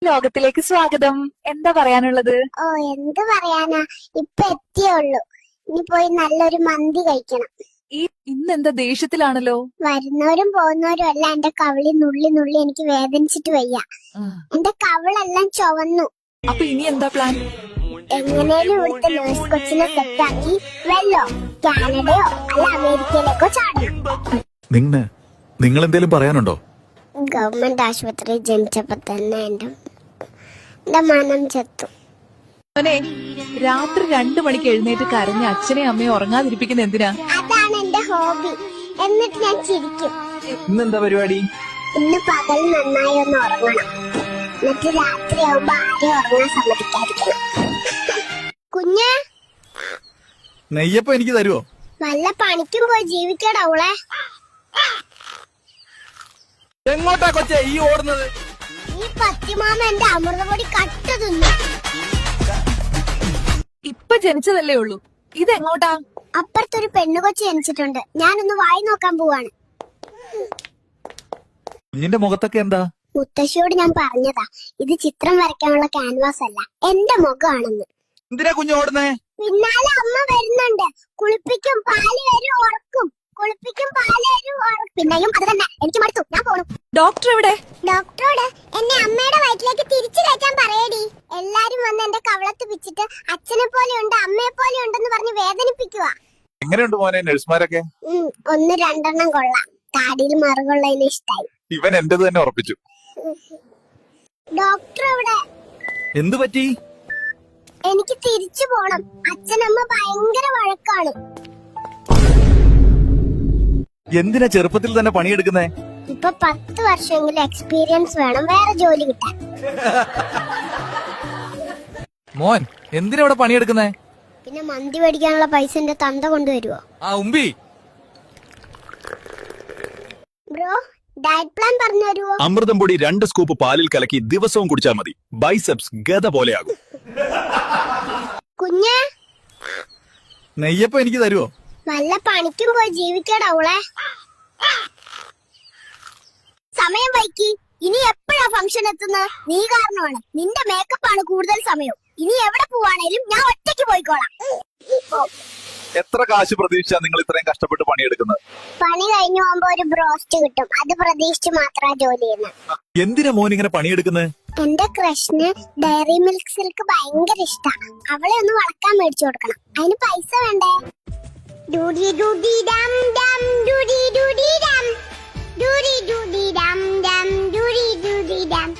ലോകത്തിലേക്ക് സ്വാഗതം. എന്താ പറയാനുള്ളത്? ഓ, എന്ത് പറയാനാ, ഇപ്പൊ എത്തിയുള്ളൂ. ഇനി പോയി നല്ലൊരു മന്തി കഴിക്കണം. ഇന്നെന്താ ദേഷ്യത്തിലാണല്ലോ? വരുന്നവരും പോകുന്നവരും എല്ലാം എന്റെ കവിളി നുള്ളി നുള്ളി എനിക്ക് വേദനിച്ചിട്ട് വയ്യ. എന്റെ കവിളെല്ലാം ചുവന്നു. അപ്പൊ ഇനി എന്താ പ്ലാൻ? എങ്ങനെയും ഇവിടുത്തെ നേഴ്സ് കൊച്ചിനെ സെറ്റാക്കി വെല്ലോ കാനഡയോ അല്ല അമേരിക്കയിലേക്കോ ചാടണം. നിങ്ങൾ എന്തേലും പറയാനുണ്ടോ? ഗവൺമെന്റ് ആശുപത്രി ജനിച്ചപ്പോ തന്നെ എന്റെ മനം ചത്തു. മോനെ, രാത്രി 2 മണിക്ക് എഴുന്നേറ്റ് കരഞ്ഞ അച്ഛനെയും അമ്മയും ഉറങ്ങാതിരിപ്പിക്കുന്ന എന്തിനാ? അതാണ് എന്റെ ഹോബി. എന്നിട്ട് ഞാൻ ചിരിക്കും. ഇന്നെന്താ പരിപാടി? ഇന്ന് പകൽ നന്നായി ഒന്ന് ഉറങ്ങണം. എന്നിട്ട് രാത്രിയാവുമ്പോ ആരെയും ഉറങ്ങാൻ സമ്മതിക്കാതിരിക്കണം. കുഞ്ഞ്, നെയ്യപ്പം എനിക്ക് തരുവോ? വല്ല പണിക്കും പോയി ജീവിക്കടവളെ. എങ്ങോട്ടാ കൊച്ചേ ഈ ഓടുന്നത്? ഈ പത്തിമാമ എന്റെ അമൃതപൊടി കട്ട് തിന്നു. ഇപ്പൊ ജനിച്ചതല്ലേ ഉള്ളൂ, ഇതെങ്ങോട്ടാ? അപ്പുറത്തൊരു പെണ്ണുകൊച്ചു ജനിച്ചിട്ടുണ്ട്. ഞാനൊന്ന് വായി നോക്കാൻ പോവാണ്. കുഞ്ഞിന്റെ മുഖത്തൊക്കെ എന്താ? മുത്തശ്ശിയോട് ഞാൻ പറഞ്ഞതാ, ഇത് ചിത്രം വരയ്ക്കാനുള്ള ക്യാൻവാസ് അല്ല, എന്റെ മുഖമാണെന്ന്. എന്തിനാ കുഞ്ഞു ഓടുന്നേ? പിന്നാലെ അമ്മ വരുന്നുണ്ട്. കുളിപ്പിക്കും, പാല് വരും, ഉറക്കും. കുളിപ്പിക്കും, പാല് വരും, ഉറക്കും. പിന്നെയും അത് തന്നെ. എനിക്ക് മടുത്തു, ഞാൻ പോണു. ഡോക്ടർ എവിടെ? ഡോക്ടറോട് എന്നെ അമ്മയുടെ വയറ്റിലേക്ക് തിരിച്ചു കയറ്റാൻ പറയടി. എല്ലാരും വന്ന് എന്റെ കവളത്ത് പിച്ചിട്ട് അച്ഛനെ പോലെ ഉണ്ട് അമ്മയെ പോലെ ഉണ്ടെന്ന് പറഞ്ഞ് വേദനിപ്പിക്കുക. എങ്ങനെയുണ്ട് മോനെ നഴ്സുമാരൊക്കെ? 1-2 കൊള്ളാം. താടിയിൽ മറുകൊള്ളതിന് ഇഷ്ടായി. ഇവൻ എന്റേത് തന്നെ ഉറപ്പിച്ചു. ഡോക്ടർ എവിടെ? എന്തു പറ്റി? എനിക്ക് തിരിച്ചു പോണം. അച്ഛനമ്മ ഭയങ്കര വഴക്കാണ്. എന്തിനാ ചെറുപ്പത്തിൽ തന്നെ പണിയെടുക്കുന്നേ? ഇപ്പൊ 10 വർഷമെങ്കിലും എക്സ്പീരിയൻസ് വേണം വേറെ ജോലി കിട്ടാൻ. മോൻ എന്തിനാ ഇവിടെ പണിയെടുക്കുന്നേ? പിന്നെ മന്തി മേടിക്കാനുള്ള പൈസ എന്റെ തന്ത കൊണ്ടുവരുവോ? ഉമ്പി ബ്രോ, ഡയറ്റ് പ്ലാൻ പറഞ്ഞു തരുവോ? അമൃതം പൊടി 2 സ്കൂപ്പ് പാലിൽ കലക്കി ദിവസവും കുടിച്ചാൽ മതി. ബൈസെപ്സ് ഗദ പോലെയാകും. കുഞ്ഞ്, നെയ്യപ്പം എനിക്ക് തരുവോ? വല്ല പണിക്കും പോയി ജീവിക്കടവളെ. സമയം വൈകി. ഇനി എപ്പോഴാ ഫംഗ്ഷൻ എത്തുന്നത്? നീ കാരണമാണ്. നിന്റെ മേക്കപ്പ് ആണ് കൂടുതൽ സമയം. ഇനി എവിടെ പോവാണേലും ഞാൻ ഒറ്റയ്ക്ക് പോയിക്കോളാം. എത്ര കാശ് പ്രതീക്ഷിച്ചാ നിങ്ങൾ ഇത്രയും കഷ്ടപ്പെട്ട് പണിയെടുക്കുന്നത്? പണി കഴിഞ്ഞു പോകുമ്പോ ഒരു ബ്രോസ്റ്റ് കിട്ടും. അത് പ്രതീക്ഷിച്ച് മാത്രമാ ജോലി ചെയ്യുന്നത്. എന്തിനാ മോൻ ഇങ്ങനെ പണിയെടുക്കുന്നത്? എന്റെ ക്രഷിന് ഡയറി മിൽക്ക് സിൽക്ക് ഭയങ്കര ഇഷ്ടാ. അവളെ ഒന്ന് വളക്കാൻ മേടിച്ചു കൊടുക്കണം. അതിന് പൈസ വേണ്ടേ? ഡൂഡി ഡൂഡി ഡം ഡം ഡൂഡി ഡൂഡി ഡം ഡൂഡി ഡൂഡി ഡം ഡം ഡൂഡി ഡൂഡി ഡം